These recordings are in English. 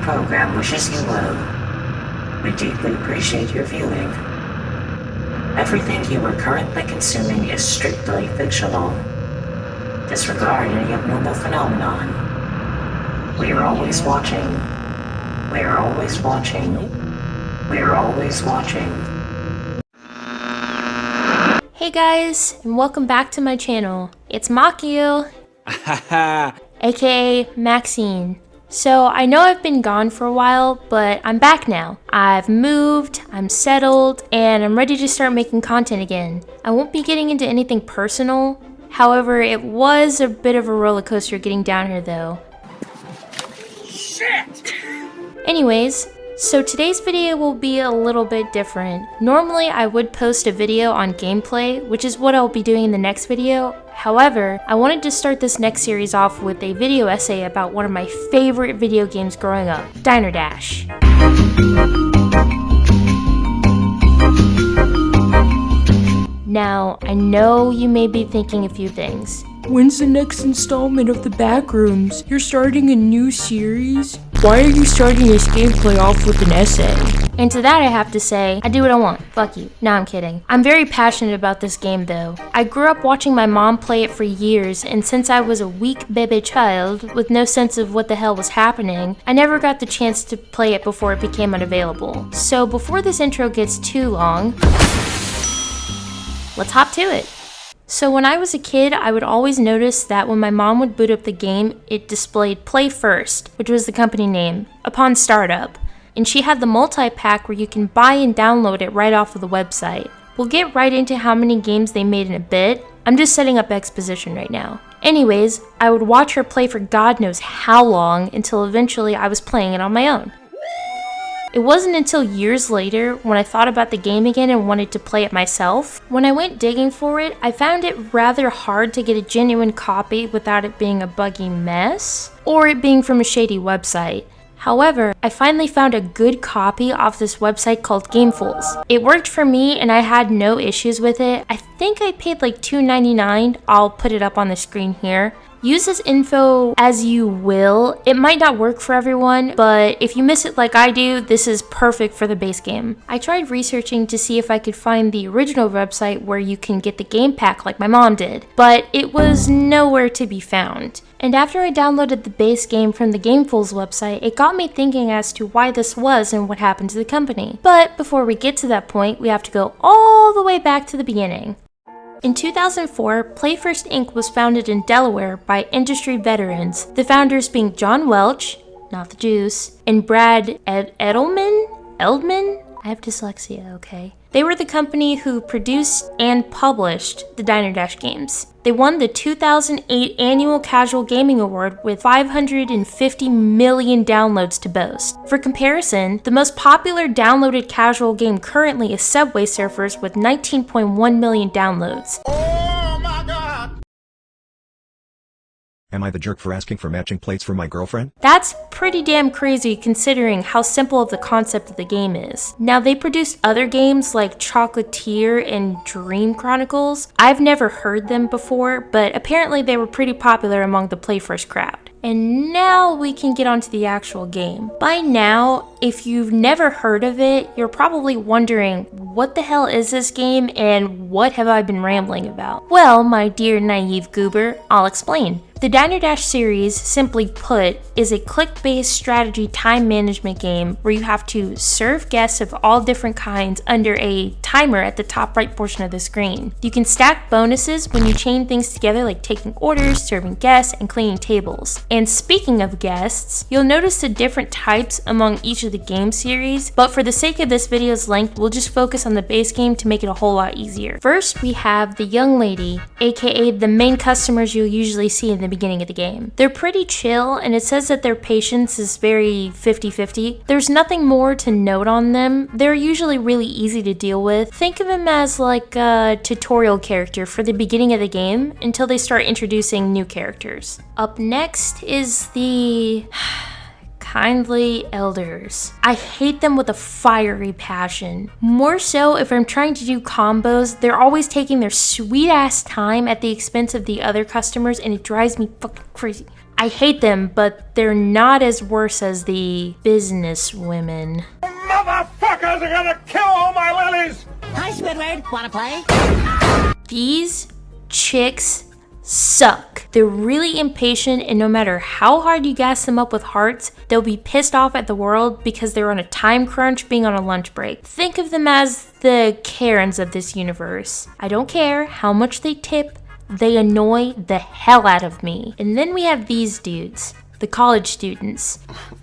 program wishes you well. We deeply appreciate your viewing. Everything you are currently consuming is strictly fictional. Disregard any abnormal phenomenon. We are always watching. We are always watching. We are always watching. Hey guys, and welcome back to my channel. It's Makio, aka Maxine. So I know I've been gone for a while, but I'm back now. I've moved, I'm settled, and I'm ready to start making content again. I won't be getting into anything personal. However, it was a bit of a roller coaster getting down here though. Shit! Anyways, so today's video will be a little bit different. Normally I would post a video on gameplay, which is what I'll be doing in the next video. However, I wanted to start this next series off with a video essay about one of my favorite video games growing up, Diner Dash. Now, I know you may be thinking a few things. When's the next installment of the Backrooms? You're starting a new series? Why are you starting this gameplay off with an essay? And to that I have to say, I do what I want. Fuck you. No, I'm kidding. I'm very passionate about this game though. I grew up watching my mom play it for years, and since I was a weak baby child with no sense of what the hell was happening, I never got the chance to play it before it became unavailable. So before this intro gets too long, let's hop to it. So when I was a kid, I would always notice that when my mom would boot up the game, it displayed PlayFirst, which was the company name, upon startup. And she had the multi-pack where you can buy and download it right off of the website. We'll get right into how many games they made in a bit. I'm just setting up exposition right now. Anyways, I would watch her play for God knows how long until eventually I was playing it on my own. It wasn't until years later when I thought about the game again and wanted to play it myself. When I went digging for it, I found it rather hard to get a genuine copy without it being a buggy mess, or it being from a shady website. However, I finally found a good copy off this website called Gamefuls. It worked for me and I had no issues with it. I think I paid like $2.99. I'll put it up on the screen here. Use this info as you will. It might not work for everyone, but if you miss it like I do, this is perfect for the base game. I tried researching to see if I could find the original website where you can get the game pack like my mom did, but it was nowhere to be found. And after I downloaded the base game from the Gamefuls website, it got me thinking as to why this was and what happened to the company. But before we get to that point, we have to go all the way back to the beginning. In 2004, PlayFirst Inc. was founded in Delaware by industry veterans, the founders being John Welch, not the juice, and Brad Eldman? I have dyslexia, okay. They were the company who produced and published the Diner Dash games. They won the 2008 Annual Casual Gaming Award with 550 million downloads to boast. For comparison, the most popular downloaded casual game currently is Subway Surfers with 19.1 million downloads. Am I the jerk for asking for matching plates for my girlfriend? That's pretty damn crazy considering how simple of the concept of the game is. Now, they produced other games like Chocolatier and Dream Chronicles. I've never heard them before, but apparently they were pretty popular among the PlayFirst crowd. And now we can get onto the actual game. By now, if you've never heard of it, you're probably wondering, what the hell is this game and what have I been rambling about? Well, my dear naive goober, I'll explain. The Diner Dash series, simply put, is a click-based strategy time management game where you have to serve guests of all different kinds under a timer at the top right portion of the screen. You can stack bonuses when you chain things together like taking orders, serving guests, and cleaning tables. And speaking of guests, you'll notice the different types among each of the game series, but for the sake of this video's length, we'll just focus on the base game to make it a whole lot easier. First, we have the young lady, aka the main customers you'll usually see in the beginning of the game. They're pretty chill, and it says that their patience is very 50-50. There's nothing more to note on them. They're usually really easy to deal with. Think of them as like a tutorial character for the beginning of the game until they start introducing new characters. Up next is the kindly elders. I hate them with a fiery passion. More so if I'm trying to do combos, they're always taking their sweet ass time at the expense of the other customers, and it drives me fucking crazy. I hate them, but they're not as worse as the business women. Motherfuckers are gonna kill all my lilies! Hi, Squidward. Wanna play? These chicks suck. They're really impatient, and no matter how hard you gas them up with hearts, they'll be pissed off at the world because they're on a time crunch being on a lunch break. Think of them as the Karens of this universe. I don't care how much they tip, they annoy the hell out of me. And then we have these dudes, the college students.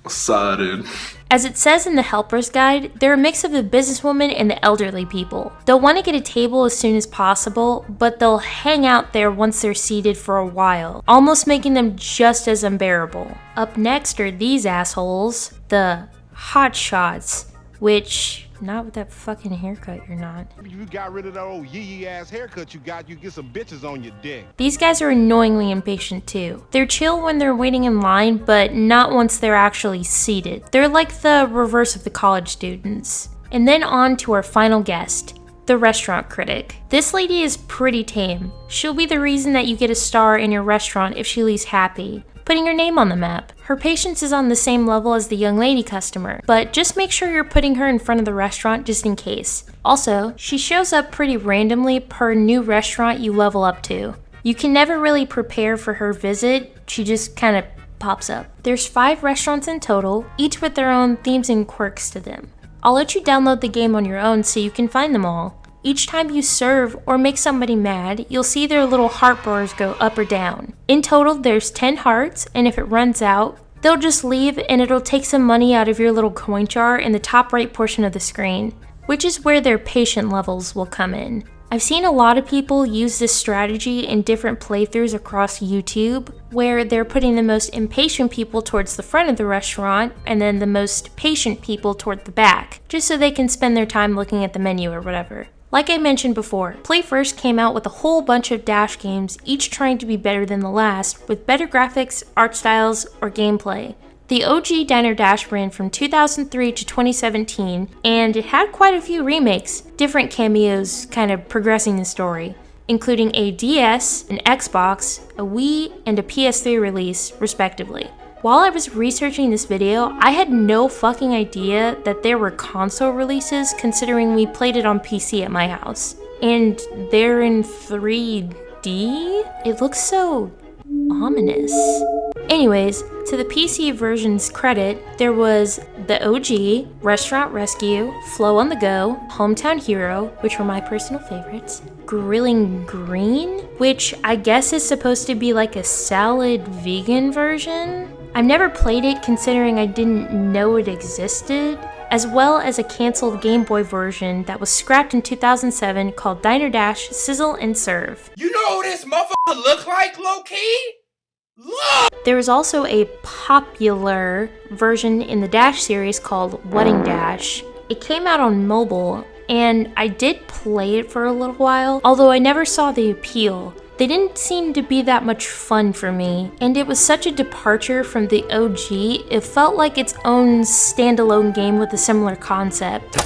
Excited. As it says in the helper's guide, they're a mix of the businesswoman and the elderly people. They'll want to get a table as soon as possible, but they'll hang out there once they're seated for a while, almost making them just as unbearable. Up next are these assholes, the hot shots, which, not with that fucking haircut, you're not. You got rid of that old yee ass haircut you got, you get some bitches on your dick. These guys are annoyingly impatient too. They're chill when they're waiting in line, but not once they're actually seated. They're like the reverse of the college students. And then on to our final guest, the restaurant critic. This lady is pretty tame. She'll be the reason that you get a star in your restaurant if she leaves happy, putting her name on the map. Her patience is on the same level as the young lady customer, but just make sure you're putting her in front of the restaurant just in case. Also, she shows up pretty randomly per new restaurant you level up to. You can never really prepare for her visit, she just kind of pops up. There's 5 restaurants in total, each with their own themes and quirks to them. I'll let you download the game on your own so you can find them all. Each time you serve or make somebody mad, you'll see their little heart bars go up or down. In total, there's 10 hearts, and if it runs out, they'll just leave and it'll take some money out of your little coin jar in the top right portion of the screen, which is where their patient levels will come in. I've seen a lot of people use this strategy in different playthroughs across YouTube, where they're putting the most impatient people towards the front of the restaurant and then the most patient people toward the back, just so they can spend their time looking at the menu or whatever. Like I mentioned before, PlayFirst came out with a whole bunch of Dash games, each trying to be better than the last, with better graphics, art styles, or gameplay. The OG Diner Dash ran from 2003 to 2017, and it had quite a few remakes, different cameos kind of progressing the story, including a DS, an Xbox, a Wii, and a PS3 release, respectively. While I was researching this video, I had no fucking idea that there were console releases considering we played it on PC at my house. And they're in 3D? It looks so ominous. Anyways, to the PC version's credit, there was the OG, Restaurant Rescue, Flow on the Go, Hometown Hero, which were my personal favorites, Grilling Green, which I guess is supposed to be like a salad vegan version. I've never played it considering I didn't know it existed, as well as a canceled Game Boy version that was scrapped in 2007 called Diner Dash Sizzle and Serve. You know who this motherfucker look like, low-key? Look! There was also a popular version in the Dash series called Wedding Dash. It came out on mobile, and I did play it for a little while, although I never saw the appeal. They didn't seem to be that much fun for me, and it was such a departure from the OG, it felt like its own standalone game with a similar concept.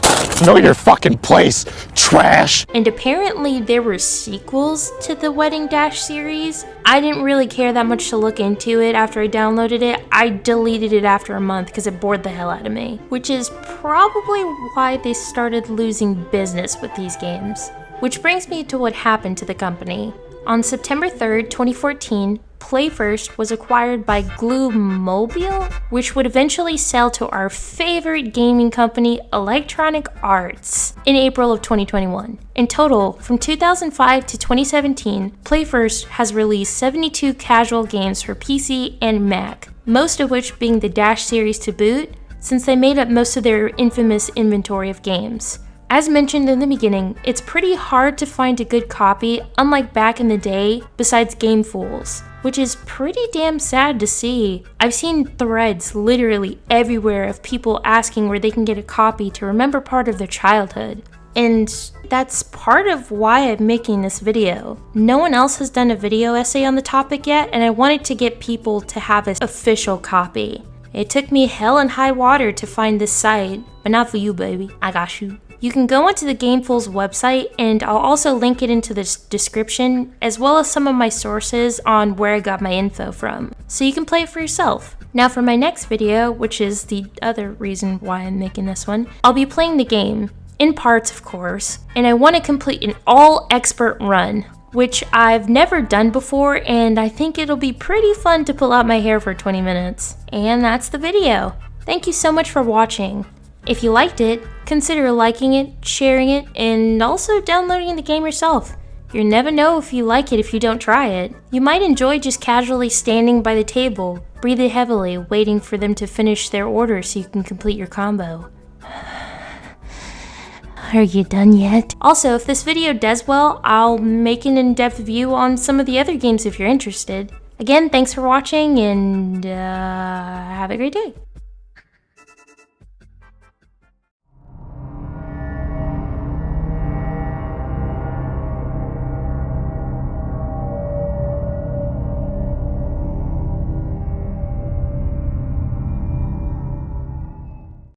Know your fucking place, trash! And apparently there were sequels to the Wedding Dash series. I didn't really care that much to look into it after I downloaded it. I deleted it after a month because it bored the hell out of me, which is probably why they started losing business with these games. Which brings me to what happened to the company. On September 3rd, 2014, PlayFirst was acquired by Glue-Mobile, which would eventually sell to our favorite gaming company, Electronic Arts, in April of 2021. In total, from 2005 to 2017, PlayFirst has released 72 casual games for PC and Mac, most of which being the Dash series to boot, since they made up most of their infamous inventory of games. As mentioned in the beginning, it's pretty hard to find a good copy, unlike back in the day, besides Game Fools, which is pretty damn sad to see. I've seen threads literally everywhere of people asking where they can get a copy to remember part of their childhood. And that's part of why I'm making this video. No one else has done a video essay on the topic yet, and I wanted to get people to have an official copy. It took me hell and high water to find this site, but not for you, baby. I got you. You can go onto the Gameful's website, and I'll also link it into the description, as well as some of my sources on where I got my info from, so you can play it for yourself. Now for my next video, which is the other reason why I'm making this one, I'll be playing the game, in parts of course, and I want to complete an all-expert run, which I've never done before, and I think it'll be pretty fun to pull out my hair for 20 minutes. And that's the video. Thank you so much for watching. If you liked it, consider liking it, sharing it, and also downloading the game yourself. You'll never know if you like it if you don't try it. You might enjoy just casually standing by the table, breathing heavily, waiting for them to finish their order so you can complete your combo. Are you done yet? Also, if this video does well, I'll make an in-depth view on some of the other games if you're interested. Again, thanks for watching, and have a great day.